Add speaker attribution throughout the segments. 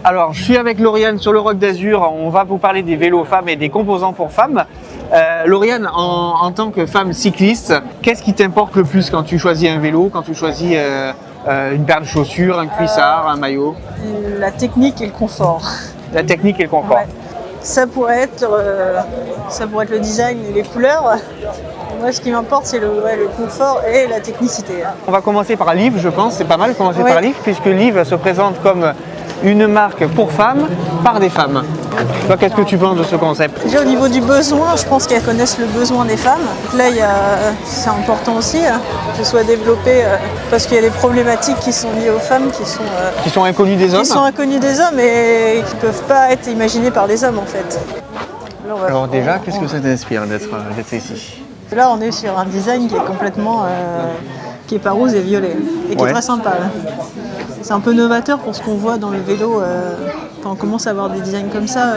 Speaker 1: Alors, je suis avec Lauriane sur le Roc d'Azur. On va vous parler des vélos femmes et des composants pour femmes. Lauriane, en tant que femme cycliste, qu'est-ce qui t'importe le plus quand tu choisis un vélo, quand tu choisis une paire de chaussures, un cuissard, un maillot?
Speaker 2: La technique et le confort.
Speaker 1: La technique et le confort.
Speaker 2: Ouais. Ça pourrait être le design et les couleurs. Moi, ce qui m'importe, c'est le confort et la technicité.
Speaker 1: On va commencer par Liv, je pense. C'est pas mal de commencer par Liv, puisque Liv se présente comme une marque pour femmes, par des femmes. Toi, qu'est-ce que tu penses de ce concept?
Speaker 2: Déjà, au niveau du besoin, je pense qu'elles connaissent le besoin des femmes. Donc là, c'est important aussi que ce soit développé parce qu'il y a des problématiques qui sont liées aux femmes
Speaker 1: qui sont inconnues des hommes.
Speaker 2: Qui sont inconnues des hommes et qui ne peuvent pas être imaginées par des hommes, en fait.
Speaker 1: Alors déjà, qu'est-ce que ça t'inspire d'être ici?
Speaker 2: Là, on est sur un design qui est complètement... qui est pas rose et violet, et qui est très sympa. C'est un peu novateur pour ce qu'on voit dans le vélo. Quand on commence à avoir des designs comme ça,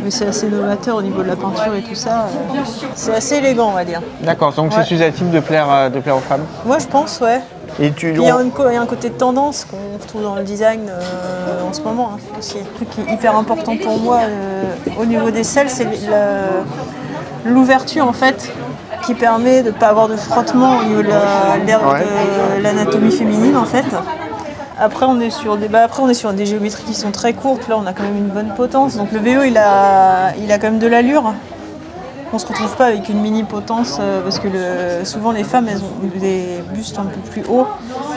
Speaker 2: mais c'est assez novateur au niveau de la peinture et tout ça. C'est assez élégant, on va dire.
Speaker 1: D'accord, donc c'est susceptible de plaire aux femmes?
Speaker 2: Moi, je pense, ouais.
Speaker 1: Et
Speaker 2: il y a un côté de tendance qu'on retrouve dans le design en ce moment aussi. Un truc qui est hyper important pour moi au niveau des selles, c'est l'ouverture en fait, qui permet de ne pas avoir de frottement au niveau de l'anatomie féminine en fait. Après on est sur des géométries qui sont très courtes, là on a quand même une bonne potence. Donc le vélo il a quand même de l'allure. On ne se retrouve pas avec une mini potence parce que souvent les femmes elles ont des bustes un peu plus hauts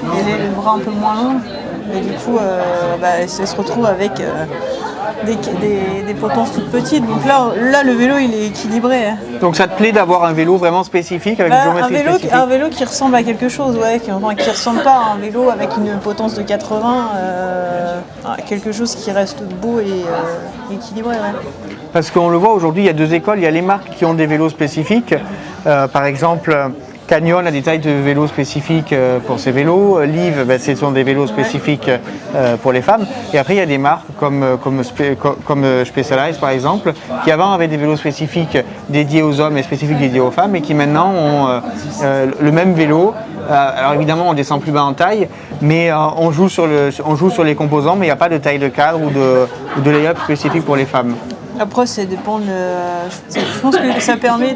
Speaker 2: et les bras un peu moins longs. Et du coup elles se retrouvent avec des potences toutes petites. Donc là le vélo il est équilibré.
Speaker 1: Donc ça te plaît d'avoir un vélo vraiment spécifique avec une géométrie spécifique? Un vélo qui ressemble à quelque chose,
Speaker 2: qui ressemble pas à un vélo avec une potence de 80, quelque chose qui reste beau et équilibré. Ouais.
Speaker 1: Parce qu'on le voit aujourd'hui, il y a deux écoles, il y a les marques qui ont des vélos spécifiques, par exemple Canyon a des tailles de vélos spécifiques pour ses vélos, Liv, ce sont des vélos spécifiques pour les femmes, et après il y a des marques comme Specialized par exemple, qui avant avaient des vélos spécifiques dédiés aux hommes et spécifiques dédiés aux femmes, et qui maintenant ont le même vélo. Alors évidemment on descend plus bas en taille, mais on joue sur les composants, mais il n'y a pas de taille de cadre ou de lay-up spécifique pour les femmes.
Speaker 2: Après, ça dépend je pense que ça permet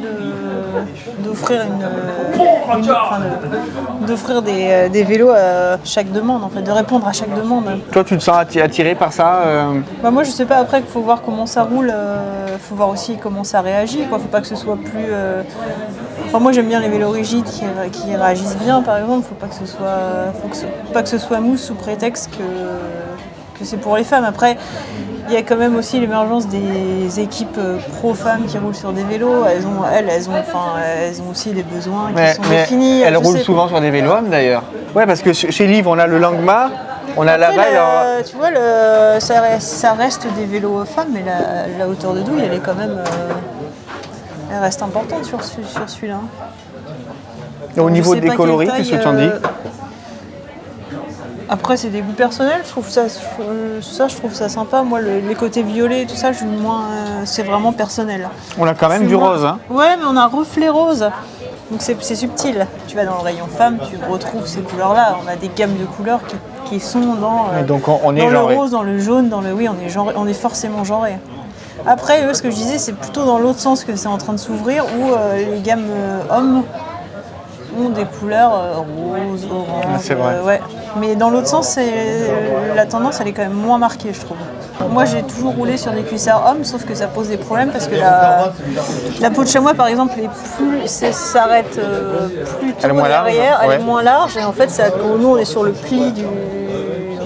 Speaker 2: d'offrir des vélos à chaque demande, en fait, de répondre à chaque demande.
Speaker 1: Toi, tu te sens attiré par ça
Speaker 2: Moi, je sais pas. Après, il faut voir comment ça roule. Il faut voir aussi comment ça réagit. Il ne faut pas que ce soit plus... moi, j'aime bien les vélos rigides qui réagissent bien, par exemple. Faut pas que ce soit mou sous prétexte que c'est pour les femmes. Après, il y a quand même aussi l'émergence des équipes pro-femmes qui roulent sur des vélos. Elles ont aussi des besoins qui sont définis.
Speaker 1: Elles roulent souvent sur des vélos hommes d'ailleurs. Ouais, parce que chez Liv, on a le Langma, on a là-bas.
Speaker 2: Tu vois, ça reste des vélos femmes, mais la hauteur de douille, elle est quand même. Elle reste importante sur celui-là.
Speaker 1: Au niveau des coloris, qu'est-ce que tu en dis?
Speaker 2: Après, c'est des goûts personnels, je trouve ça sympa. Moi, les côtés violets et tout ça, c'est vraiment personnel.
Speaker 1: On a quand même du rose. Hein.
Speaker 2: Ouais, mais on a un reflet rose. Donc c'est subtil. Tu vas dans le rayon femme, tu retrouves ces couleurs-là. On a des gammes de couleurs qui sont dans le rose, dans le jaune, on est forcément genré. Après, ce que je disais, c'est plutôt dans l'autre sens que c'est en train de s'ouvrir, où les gammes hommes ont des couleurs roses, orange.
Speaker 1: C'est vrai.
Speaker 2: Ouais. Mais dans l'autre sens, la tendance elle est quand même moins marquée, je trouve. Moi j'ai toujours roulé sur des cuissards hommes, sauf que ça pose des problèmes parce que la peau de chamois par exemple s'arrête plus tôt derrière, elle est moins large, et en fait nous on est sur le pli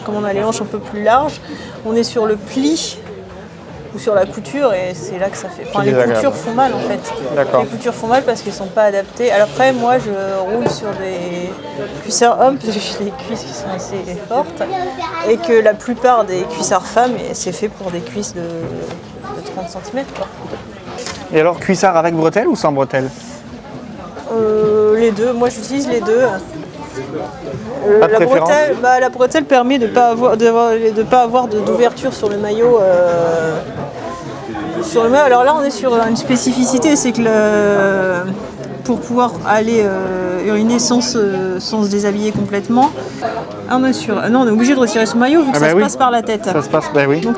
Speaker 2: comme on a les hanches un peu plus larges, on est sur le pli ou sur la couture, et c'est là que ça fait... les coutures font mal en fait.
Speaker 1: D'accord.
Speaker 2: Les coutures font mal parce qu'elles ne sont pas adaptées. Alors après, moi je roule sur des cuissards hommes parce que j'ai des cuisses qui sont assez fortes, et que la plupart des cuissards femmes, c'est fait pour des cuisses de 30 cm. Quoi.
Speaker 1: Et alors, cuissard avec bretelles ou sans bretelles?
Speaker 2: Les deux, moi j'utilise les deux. La bretelle permet de ne pas avoir d'ouverture sur le maillot. Alors là, on est sur une spécificité, c'est que pour pouvoir aller uriner sans se déshabiller complètement. Non, on est obligé de retirer son maillot vu que ça se passe par la tête.
Speaker 1: Ça se passe, oui.
Speaker 2: Donc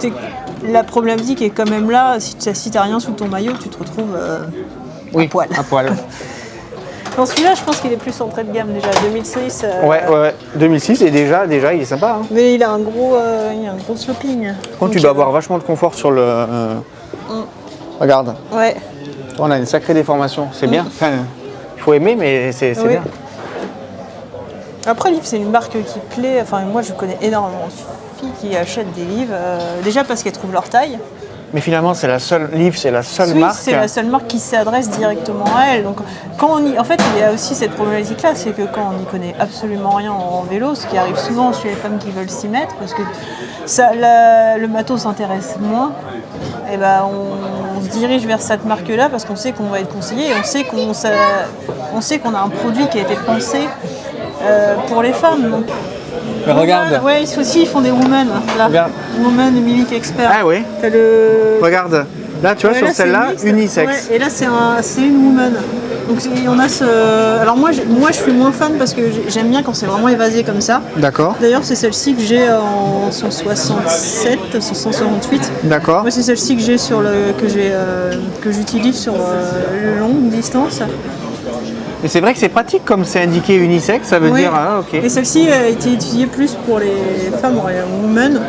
Speaker 2: la problématique est quand même là. Si t'as rien sous ton maillot, tu te retrouves à poil.
Speaker 1: À poil.
Speaker 2: Dans celui-là, je pense qu'il est plus entrée de gamme déjà. 2006.
Speaker 1: Ouais. 2006 et déjà il est sympa. Hein.
Speaker 2: Mais il a un gros sloping.
Speaker 1: Contre, tu dois avoir vachement de confort sur le. Regarde.
Speaker 2: Ouais.
Speaker 1: On a une sacrée déformation. C'est bien. Enfin, il faut aimer, mais c'est bien.
Speaker 2: Après, Liv, c'est une marque qui plaît. Enfin, moi, je connais énormément de filles qui achètent des livres. Déjà parce qu'elles trouvent leur taille.
Speaker 1: Mais finalement, c'est la seule marque.
Speaker 2: C'est la seule marque qui s'adresse directement à elle. Donc, en fait, il y a aussi cette problématique-là, c'est que quand on n'y connaît absolument rien en vélo, ce qui arrive souvent chez les femmes qui veulent s'y mettre, parce que le matos s'intéresse moins, et ben on se dirige vers cette marque-là parce qu'on sait qu'on va être conseillé et on sait qu'on a un produit qui a été pensé pour les femmes. Donc,
Speaker 1: mais regarde.
Speaker 2: Ouais, ils font des women. Là. Regarde. Women Mimic Expert.
Speaker 1: Ah oui. Regarde. Là, tu vois, sur celle-là, unisexe.
Speaker 2: Ouais, et là, c'est une woman. Donc, on a ce. Alors, moi, je suis moins fan parce que j'aime bien quand c'est vraiment évasé comme ça.
Speaker 1: D'accord.
Speaker 2: D'ailleurs, c'est celle-ci que j'ai en 167, 168.
Speaker 1: D'accord.
Speaker 2: Moi, c'est celle-ci que j'ai que j'utilise sur le longue distance.
Speaker 1: Mais c'est vrai que c'est pratique comme c'est indiqué unisexe, ça veut dire ok.
Speaker 2: Et celle-ci a été étudiée plus pour les femmes, women.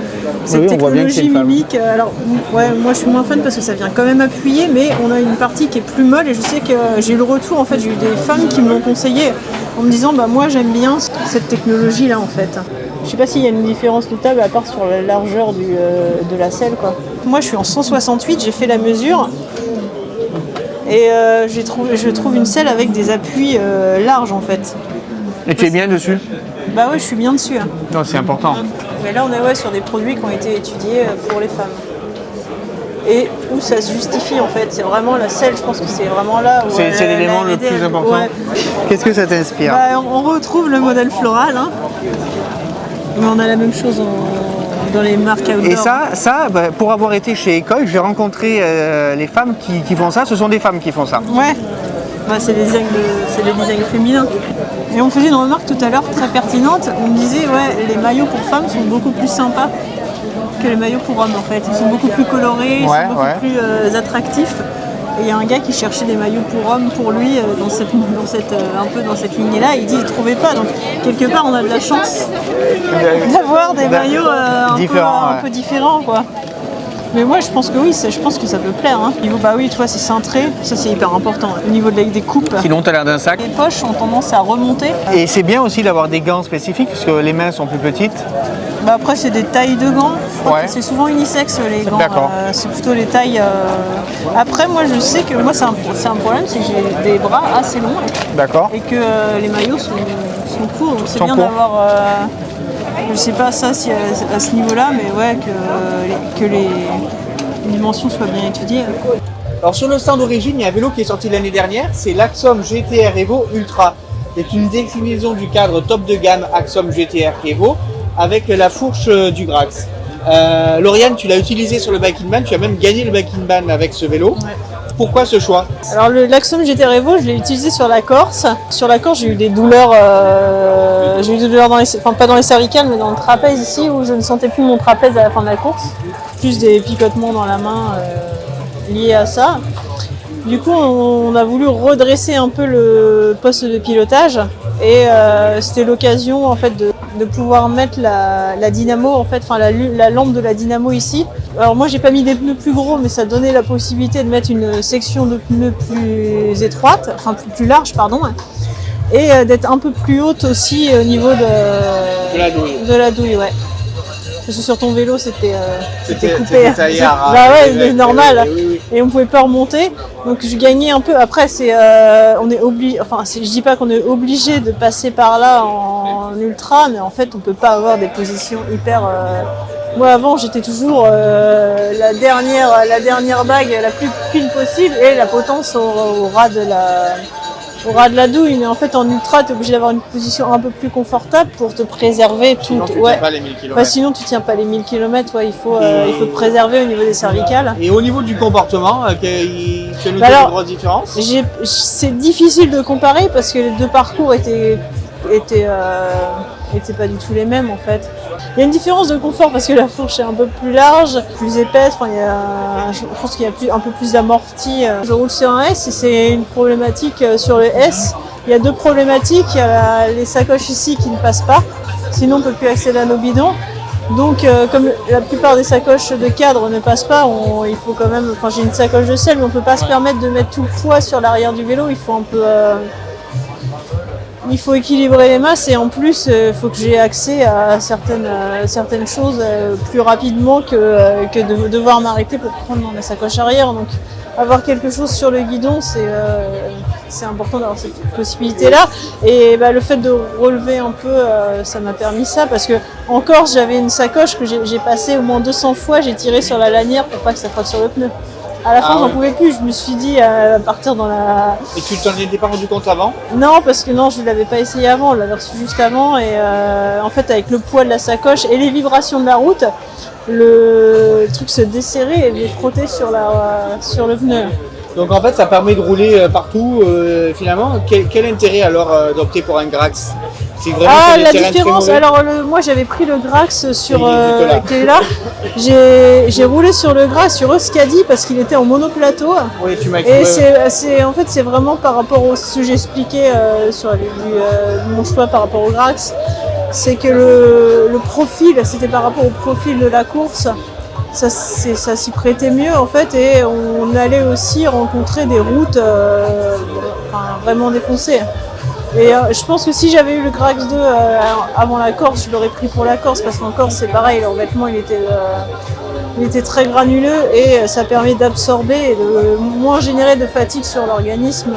Speaker 2: Cette technologie mimique. Alors, moi je suis moins fan parce que ça vient quand même appuyer, mais on a une partie qui est plus molle et je sais que j'ai eu le retour, en fait, j'ai eu des femmes qui me l'ont conseillé en me disant moi j'aime bien cette technologie là en fait. Je sais pas s'il y a une différence notable à part sur la largeur de la selle quoi. Moi je suis en 168, j'ai fait la mesure. Et je trouve une selle avec des appuis larges en fait.
Speaker 1: Et tu es bien dessus?
Speaker 2: Bah ouais, je suis bien dessus. Hein.
Speaker 1: Non, c'est important.
Speaker 2: Mais là, on est sur des produits qui ont été étudiés pour les femmes. Et où ça se justifie en fait. C'est vraiment la selle, je pense que c'est vraiment là où
Speaker 1: c'est l'élément le plus important. Ouais. Qu'est-ce que ça t'inspire?
Speaker 2: On retrouve le modèle floral. Hein. Mais on a la même chose dans les marques outdoor.
Speaker 1: Et ça pour avoir été chez École, j'ai rencontré les femmes qui font ça. Ce sont des femmes qui font ça.
Speaker 2: Ouais. C'est les designs féminins. Et on faisait une remarque tout à l'heure très pertinente. On me disait les maillots pour femmes sont beaucoup plus sympas que les maillots pour hommes en fait. Ils sont beaucoup plus colorés, ils sont beaucoup plus attractifs. Et il y a un gars qui cherchait des maillots pour hommes pour lui un peu dans cette lignée-là. Il dit qu'il ne trouvait pas. Donc quelque part on a de la chance d'avoir des maillots un peu différents quoi. Mais moi je pense que oui, je pense que ça peut plaire. Hein. Tu vois, c'est cintré, ça c'est hyper important. Au niveau des coupes.
Speaker 1: Sinon tu as l'air d'un sac.
Speaker 2: Les poches ont tendance à remonter.
Speaker 1: Et c'est bien aussi d'avoir des gants spécifiques parce que les mains sont plus petites.
Speaker 2: Après c'est des tailles de gants. C'est souvent unisexe les gants. C'est plutôt les tailles. Après moi je sais que moi c'est un problème, c'est que j'ai des bras assez longs.
Speaker 1: D'accord.
Speaker 2: Et que les maillots sont courts, donc c'est bien d'avoir. Je sais pas ça si à ce niveau-là, mais que les dimensions soient bien étudiées.
Speaker 1: Alors sur le stand d'origine, il y a un vélo qui est sorti l'année dernière, c'est l'Axom GTR Evo Ultra. C'est une déclinaison du cadre top de gamme Axom GTR Evo avec la fourche du Grax. Lauriane, tu l'as utilisé sur le Bike-in-Ban, tu as même gagné le Bike-in-Ban avec ce vélo. Ouais. Pourquoi ce choix?
Speaker 2: Alors l'Axom GTR Evo, je l'ai utilisé sur la Corse. Sur la Corse, j'ai eu des douleurs, pas dans les cervicales, mais dans le trapèze ici, où je ne sentais plus mon trapèze à la fin de la course. Plus des picotements dans la main liés à ça. Du coup, on a voulu redresser un peu le poste de pilotage et c'était l'occasion en fait de pouvoir mettre la dynamo, en fait, la lampe de la dynamo ici. Alors moi j'ai pas mis des pneus plus gros, mais ça donnait la possibilité de mettre une section de pneus plus étroite, plus large pardon, et d'être un peu plus haute aussi au niveau de la douille, ouais. Parce que sur ton vélo c'était coupé. C'est normal. Oui. Et on pouvait pas remonter. Donc je gagnais un peu. Après on est obligé. Je dis pas qu'on est obligé de passer par là en ultra, mais en fait on peut pas avoir des positions hyper. Moi avant j'étais toujours la dernière bague la plus fine possible et la potence au ras de au ras de la douille, mais en fait en ultra, tu es obligé d'avoir une position un peu plus confortable pour te préserver tout.
Speaker 1: Sinon, tu tiens pas les 1000 km.
Speaker 2: Bah, sinon, tu tiens pas les 1000 km, ouais, il faut te préserver au niveau des cervicales.
Speaker 1: Et au niveau du comportement, tu as noté
Speaker 2: Alors,
Speaker 1: de grosses différences?
Speaker 2: C'est difficile de comparer parce que les deux parcours étaient pas du tout les mêmes en fait. Il y a une différence de confort parce que la fourche est un peu plus large, plus épaisse, enfin, je pense qu'il y a un peu plus d'amorti. Je roule sur un S et c'est une problématique sur le S. Il y a deux problématiques, il y a les sacoches ici qui ne passent pas, sinon on ne peut plus accéder à nos bidons. Donc comme la plupart des sacoches de cadre ne passent pas, il faut quand même, enfin j'ai une sacoche de selle mais on ne peut pas se permettre de mettre tout le poids sur l'arrière du vélo, il faut un peu... il faut équilibrer les masses et en plus il faut que j'ai accès à certaines choses plus rapidement que de devoir m'arrêter pour prendre ma sacoche arrière. Donc avoir quelque chose sur le guidon, c'est important d'avoir cette possibilité-là. Et le fait de relever un peu, ça m'a permis ça parce que en Corse, j'avais une sacoche que j'ai passée au moins 200 fois, j'ai tiré sur la lanière pour pas que ça frotte sur le pneu. À la fin, j'en pouvais plus. Je me suis dit à partir dans la...
Speaker 1: Et tu t'en étais pas rendu compte avant?
Speaker 2: Non, parce que non, je ne l'avais pas essayé avant. On l'avait reçu juste avant. Et en fait, avec le poids de la sacoche et les vibrations de la route, le truc se desserrait et venait frotter sur le pneu.
Speaker 1: Donc en fait, ça permet de rouler partout. Finalement, quel intérêt alors d'opter pour un Grax? C'est vraiment sur des
Speaker 2: la
Speaker 1: terrains
Speaker 2: différence,
Speaker 1: très mauvais.
Speaker 2: alors moi j'avais pris le Grax sur qui est là. J'ai roulé sur le Grax sur Euskadi parce qu'il était en monoplateau.
Speaker 1: Oui, tu m'as
Speaker 2: Et
Speaker 1: expliqué.
Speaker 2: en fait c'est vraiment par rapport à ce que j'expliquais sur mon choix par rapport au Grax, c'est que le profil, c'était par rapport au profil de la course. Ça s'y prêtait mieux en fait et on allait aussi rencontrer des routes vraiment défoncées. Et je pense que si j'avais eu le Grax 2 avant la Corse, je l'aurais pris pour la Corse parce qu'en Corse c'est pareil, le revêtement il était très granuleux et ça permet d'absorber et de moins générer de fatigue sur l'organisme.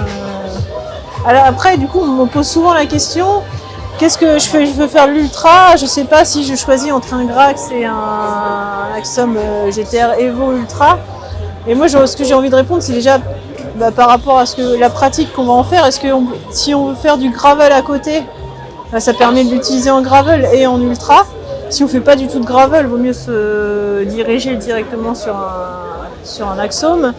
Speaker 2: Alors après du coup on me pose souvent la question, qu'est-ce que je fais? Je veux faire l'ultra, je sais pas si je choisis entre un Grax et un Axom GTR Evo Ultra. Et moi ce que j'ai envie de répondre c'est déjà par rapport à la pratique qu'on va en faire, est-ce que si on veut faire du gravel à côté, ça permet de l'utiliser en gravel et en ultra. Si on ne fait pas du tout de gravel, il vaut mieux se diriger directement sur un Axom.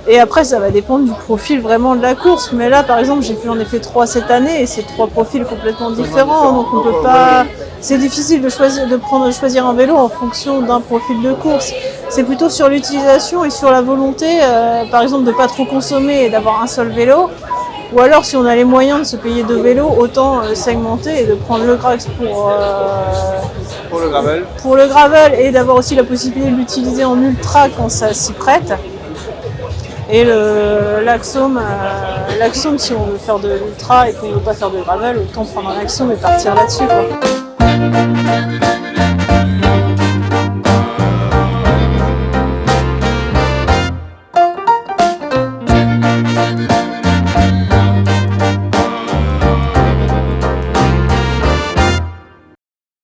Speaker 2: Et après, ça va dépendre du profil vraiment de la course. Mais là, par exemple, j'en ai fait 3 cette année et c'est 3 profils complètement différents. Donc on peut pas. C'est difficile de choisir un vélo en fonction d'un profil de course. C'est plutôt sur l'utilisation et sur la volonté, par exemple, de ne pas trop consommer et d'avoir un seul vélo. Ou alors, si on a les moyens de se payer 2 vélos, autant segmenter et de prendre le Grax pour le gravel et d'avoir aussi la possibilité de l'utiliser en ultra quand ça s'y prête. Et l'Axom, si on veut faire de l'ultra et qu'on ne veut pas faire de gravel, autant prendre un Axom et partir là-dessus, quoi.